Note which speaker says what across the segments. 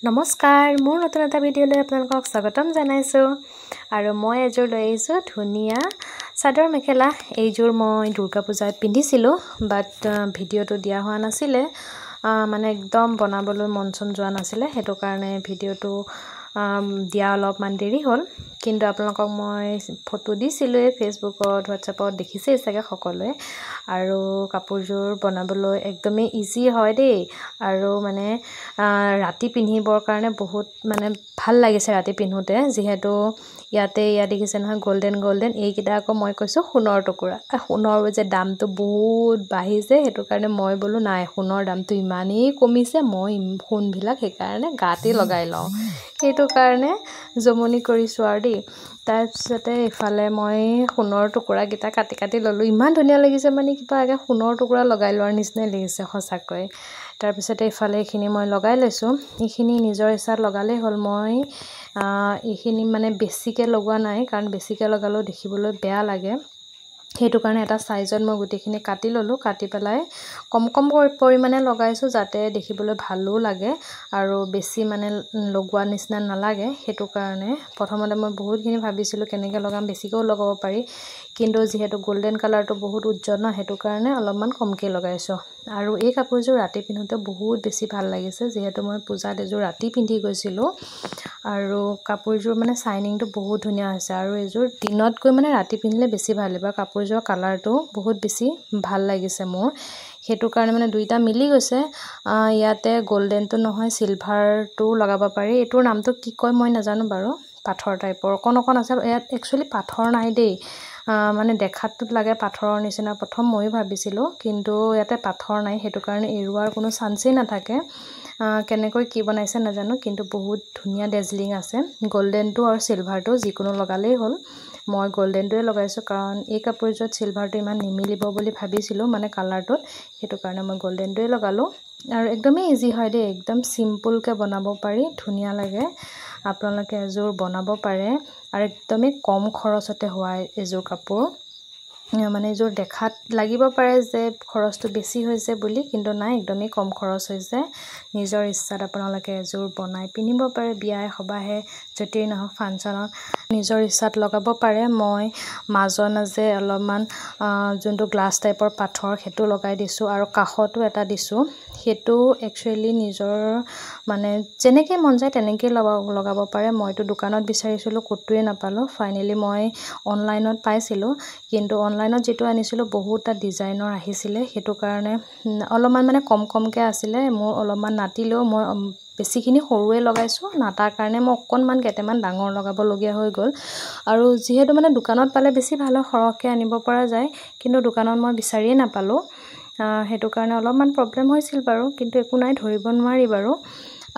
Speaker 1: নমস্কাৰ মোৰ নতুন এটা ভিডিঅ'লৈ আপোনালোকক স্বাগতম জনাইছোঁ আৰু মই এযোৰ লৈ আহিছোঁ ধুনীয়া চাদৰ মেখেলা এইযোৰ মই দুৰ্গা পূজাত পিন্ধিছিলোঁ বাট ভিডিঅ'টো দিয়া হোৱা নাছিলে মানে একদম বনাবলৈ মন চন যোৱা নাছিলে হেতু কাৰণে ভিডিঅ'টো দিয়া অলপমান দেৰি হ'ল কিন্তু আপোনালোকক মই ফটো দিছিলোঁ ফেসবুকত হোৱাটছআপত দেখিছে চাগে সকলোৱে আৰু কাপোৰযোৰ বনাবলৈ একদমই ইজি হয় দেই আৰু মানে ৰাতি পিন্ধিবৰ কাৰণে বহুত মানে ভাল লাগিছে ৰাতি পিন্ধোতে যেহেতু ইয়া দেখিছে নহয় গোল্ডেন এইকেইটা আকৌ মই কৈছোঁ সোণৰ টুকুৰা সোণৰ যে দামটো বহুত বাঢ়িছে হেতু কাৰণে মই বলো নাই সোণৰ দামটো ইমানেই কমিছে মই সোণবিলাক সেইকাৰণে গাতে লগাই লওঁ হেতু কাৰণে জমনি কৰিছোঁ আৰু দেই তাৰপিছতে ইফালে মই সোণৰ টুকুৰা গিটা কাটি ললো ইমান ধুনীয়া লাগিছে মানে কিবা আগে সোণৰ টুকুৰা লগাই লোৱাৰ নিচিনা লাগিছে সঁচাকৈ তাৰপিছতে ইফালে এইখিনি মই লগাই লৈছোঁ এইখিনি নিজৰ ইচ্ছাত লগালেই হ'ল মই এইখিনি মানে বেছিকৈ লগোৱা নাই কাৰণ বেছিকৈ লগালেও দেখিবলৈ বেয়া লাগে হেতু কাৰণে এটা সাইজত মই গুটিখিনি কাটি ললো কাটি পেলাই কম পৰিমাণে লগাইছো যাতে দেখিবলৈ ভালো লাগে আৰু বেছি মানে লগোৱা নিচিনা নালাগে হেতু কাৰণে প্ৰথমতে মই বহুতখিনি ভাবিছিলো কেনেকৈ লগাম বেছিকৈ লগাব পাৰি কিন্তু যেহেতু গোল্ডেন কালাৰটো বহুত উজ্জ্বল ন হেতু কাৰণে অলপমান কমকৈ লগাইছো আৰু এই কাপোৰযোৰ ৰাতি পিন্ধোতে বহুত বেছি ভাল লাগিছে যেহেতু মই পূজাত এযোৰ ৰাতি পিন্ধি গৈছিলোঁ আৰু কাপোৰযোৰ মানে শাইনিংটো বহুত ধুনীয়া হৈছে আৰু এযোৰ দিনতকৈ মানে ৰাতি পিন্ধিলে বেছি ভাল লাগিব কাপোৰযোৰ কালাৰটো বহুত বেছি ভাল লাগিছে মোৰ হেতু কাৰণে মানে দুইটা মিলি গৈছে ইয়াতে গোল্ডেনটো নহয় সিলভাৰটো লগাব পাৰি এটোৰ নামটো কি কয় মই নাজানো বাৰু পাথৰ টাইপৰ অকণ আছে ইয়াত একচুয়ালি পাথৰ নাই দেই মানে দেখাতটো লাগে পাথৰৰ নিচিনা প্ৰথম মই ভাবিছিলোঁ কিন্তু ইয়াতে পাথৰ নাই হেতু কাৰণে এৰুৱাৰ কোনো চান্সেই নাথাকে কেনেকৈ কি বনাইছে নাজানো কিন্তু বহুত ধুনীয়া ডেজলিং আছে গোল্ডেনটো আৰু সিলভাৰটো যিকোনো লগালেই হ'ল মই গোল্ডেনটোৱে লগাইছো কাৰণ এই কাপোৰযোৰত সিলভাৰটো ইমান নিমিলিব বুলি ভাবিছিলোঁ মানে কালাৰটোত হেতু কাৰণে মই গোল্ডেনটোৱে লগালো আৰু একদমই ইজি হয় দেই একদম সিম্পল কে বনাব পাৰি ধুনীয়া লাগে আপোনালোকে এযোৰ বনাব পাৰে আৰু একদমই কম খৰচতে হোৱা এযোৰ কাপোৰ মানে এযোৰ দেখাত লাগিব পাৰে যে খৰচটো বেছি হৈছে বুলি কিন্তু নাই একদমই কম খৰচ হৈছে নিজৰ ইচ্ছাত আপোনালোকে এযোৰ বনাই পিন্ধিব পাৰে বিয়াই সবাহে যতেই নহওক ফাংচনত নিজৰ ইচ্ছাত লগাব পাৰে মই মাজে অলপমান যোনটো গ্লাছ টাইপৰ পাথৰ হেতু লগাই দিছো আৰু কাখতো এটা দিছো হেতু একচুয়ালি নিজৰ মানে যেনেকৈ মন যায় তেনেকৈ লগাব পাৰে মইতো দোকানত বিচাৰিছিলো কতোৱে নাপালো ফাইনালি মই অনলাইনত পাইছিলো কিন্তু অনলাইনত যেটো আনিছিলো বহুতটা ডিজাইনৰ আহিছিলে হেতু কাৰণে অলপমান মানে কমকে আছিলে মোৰ অলপমান নাটিলেও মই বেছিখিনি সৰুৱে লগাইছো নাটাৰ কাৰণে মই অকনমান কেটেমান ডাঙৰ লগাব লগিয়া হৈ গল আৰু যেহেতু মানে দোকানত পালে বেছি ভাল সৰহকে আনিব পৰা যায় কিন্তু দোকানত মই বিচাৰিয়ে নাপালো হেতু কাৰণে অলপমান প্ৰবলেম হৈছিল বাৰু কিন্তু একো নাই ধৰিব নোৱাৰি বাৰু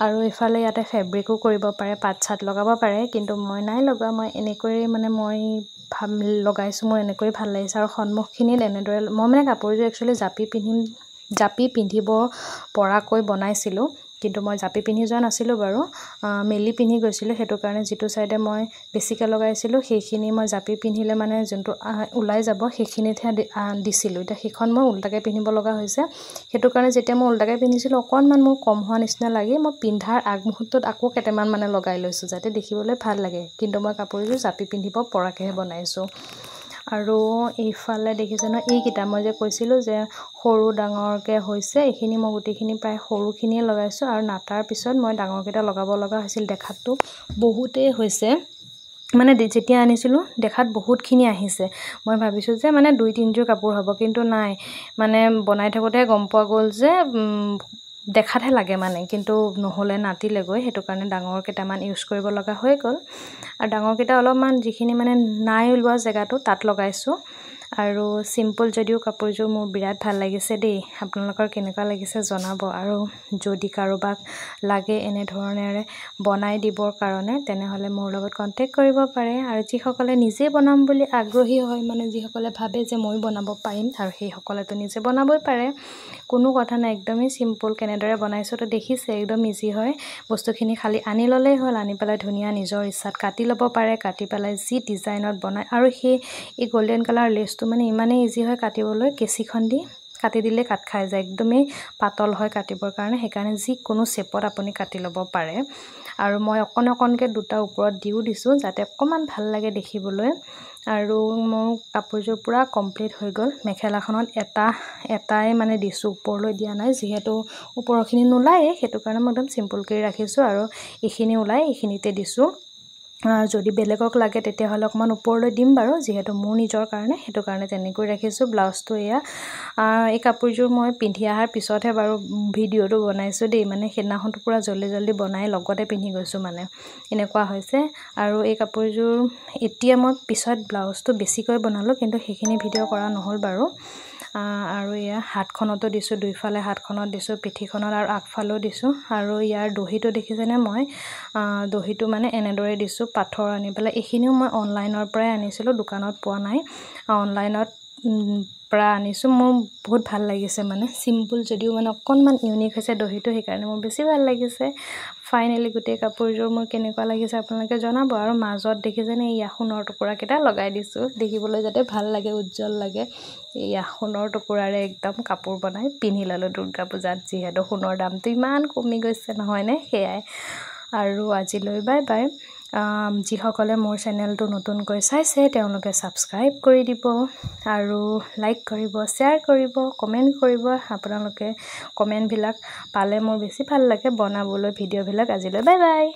Speaker 1: আৰু ইফালে ইয়াতে ফেব্ৰিকো কৰিব পাৰে পাত লগাব পাৰে কিন্তু মই নাই লগা মই এনেকৈ মানে মই লগাইছো মই এনেকৈ ভাল লাগিছে আৰু সন্মুখখিনিত এনেদৰে মই মানে কাপোৰযোৰ একচুয়ালি জাপি পিন্ধিব পৰাকৈ বনাইছিলো কিন্তু মই জাপি পিন্ধি যোৱা নাছিলো বাৰু মেলি পিন্ধি গৈছিলো হেতু কাৰণে যেটো সাইডে মই বেছিকৈ লগাইছিলো সেইখিনি মই জাপি পিন্ধিলে মানে যোনটো উলাই যাব সেইখিনিতহে দিছিলো এটা সেইখন মই উল্টাকে পিন্ধিব লগা হৈছে হেতু কাৰণে যেতিয়া মই উল্টাকে পিন্ধিছিলো অকনমান মোৰ কম হোৱা নিচিনা লাগি মই পিন্ধাৰ আগমুহূৰ্তত আকৌ কেটেমান মানে লগাই লৈছো যাতে দেখিবলৈ ভাল লাগে কিন্তু মই কাপোৰযোৰ জাপি পিন্ধিব পৰাকেহে বনাইছো আৰু এইফালে দেখিছে ন এইকিটা মই যে কৈছিলো যে সৰু ডাঙৰকে হৈছে এইখিনি মই গুটিখিনি প্ৰায় সৰুখিনিয়ে লগাইছো আৰু নাটাৰ পিছত মই ডাঙৰকেটা লগাব লগা হৈছিল দেখাতটো বহুতেই হৈছে মানে যেতিয়া আনিছিলো দেখাত বহুতখিনি আহিছে মই ভাবিছো যে মানে 2-3 যোৰ কাপোৰ হ'ব কিন্তু নাই মানে বনাই থাকোতে গম পোৱা গল যে দেখাতহে লাগে মানে কিন্তু নহলে নাটিলে গৈ হেতু কাৰণে ডাঙৰ কেটামান ইউজ কৰিব লগা হৈ গল আৰু ডাঙৰ কেটা অলপমান যিখিনি মানে নাই ওলোৱা জায়গাটো তাত লগাইছো আৰু সিম্পল যদিও কাপোৰযোৰ মোৰ বিৰাট ভাল লাগিছে দেই আপোনালোকৰ কেনেকুৱা লাগিছে জনাব আৰু যদি কাৰোবাক লাগে এনে ধৰণেৰে বনাই দিবৰ কাৰণে তেনেহলে মোৰ লগত কন্টেক্ট কৰিব পাৰে আৰু যিসকলে নিজে বনাম বুলি আগ্ৰহী হয় মানে যিসকলে ভাবে যে মই বনাব পাৰিম আৰু সেই সকলেতো নিজে বনাবই পাৰে কোনো কথা নাই একদমই সিম্পল কেনেদৰে বনাইছো তো দেখিছে একদম ইজি হয় বস্তুখিনি খালি আনি ললেই হ'ল আনি পেলাই ধুনীয়া নিজৰ ইচ্ছাত কাটি ল'ব পাৰে কাটি পেলাই যি ডিজাইনত বনায় আৰু এই গোল্ডেন কালাৰ লেচটো মানে ইমানেই ইজি হয় কাটিবলৈ কেঁচিখন দি কাটি দিলে কাট খাই যায় একদমেই পাতল হয় কাটিবৰ কাৰণে সেইকাৰণে যিকোনো শেপত আপুনি কাটি ল'ব পাৰে আৰু মই অকণকৈ দুটা ওপৰত দিও দিছোঁ যাতে অকণমান ভাল লাগে দেখিবলৈ আৰু মোৰ কাপোৰযোৰ পুৰা কমপ্লিট হৈ গ'ল মেখেলাখনত এটাই মানে দিছোঁ ওপৰলৈ দিয়া নাই যিহেতু ওপৰখিনি নোলায়ে সেইটো কাৰণে মই একদম চিম্পলকৈ ৰাখিছোঁ আৰু এইখিনি ওলাই এইখিনিতে দিছোঁ যদি বেলেগক লাগে তেতিয়াহ'লে অকমান ওপৰলৈ দিম বাৰু যিহেতু মোৰ নিজৰ কাৰণে সেইটো কাৰণে তেনেকৈ ৰাখিছোঁ ব্লাউজটো এয়া এই কাপোৰযোৰ মই পিন্ধি অহাৰ পিছতহে বাৰু ভিডিঅ'টো বনাইছোঁ দেই মানে সেইদিনাখনটো পুৰা জল্দি বনাই লগতে পিন্ধি গৈছোঁ মানে এনেকুৱা হৈছে আৰু এই কাপোৰযোৰ এতিয়া মই পিছত ব্লাউজটো বেছিকৈ বনালোঁ কিন্তু সেইখিনি ভিডিঅ' কৰা নহ'ল বাৰু আৰু এয়া হাতখনতো দিছোঁ দুইফালে হাতখনত দিছোঁ পিঠিখনত আৰু আগফালেও দিছোঁ আৰু ইয়াৰ দহিটো দেখিছেনে মই দহিটো মানে এনেদৰে দিছোঁ পাথৰ আনি পেলাই এইখিনিও মই অনলাইনৰ পৰাই আনিছিলোঁ দোকানত পোৱা নাই অনলাইনত পৰা আনিছোঁ মোৰ বহুত ভাল লাগিছে মানে চিম্পল যদিও মানে অকণমান ইউনিক হৈছে দহিটো সেইকাৰণে মোৰ বেছি ভাল লাগিছে ফাইনেলি গোটেই কাপোৰযোৰ মোৰ কেনেকুৱা লাগিছে আপোনালোকে জনাব আৰু মাজত দেখিছেনে এয়া সোণৰ টুকুৰাকেইটা লগাই দিছোঁ দেখিবলৈ যাতে ভাল লাগে উজ্জ্বল লাগে এয়া সোণৰ টুকুৰাৰে একদম কাপোৰ বনাই পিন্ধি ল'লোঁ দুৰ্গা পূজাত যিহেতু সোণৰ দামটো ইমান কমি গৈছে নহয়নে সেয়াই আৰু আজিলৈ বাই বাই যিসকলে মোৰ চেনেলটো নতুনকৈ চাইছে তেওঁলোকে ছাবস্ক্ৰাইব কৰি দিব আৰু লাইক কৰিব শ্বেয়াৰ কৰিব কমেণ্ট কৰিব আপোনালোকে কমেণ্টবিলাক পালে মোৰ বেছি ভাল লাগে বনাবলৈ ভিডিঅ'বিলাক আজিলৈ বাই বাই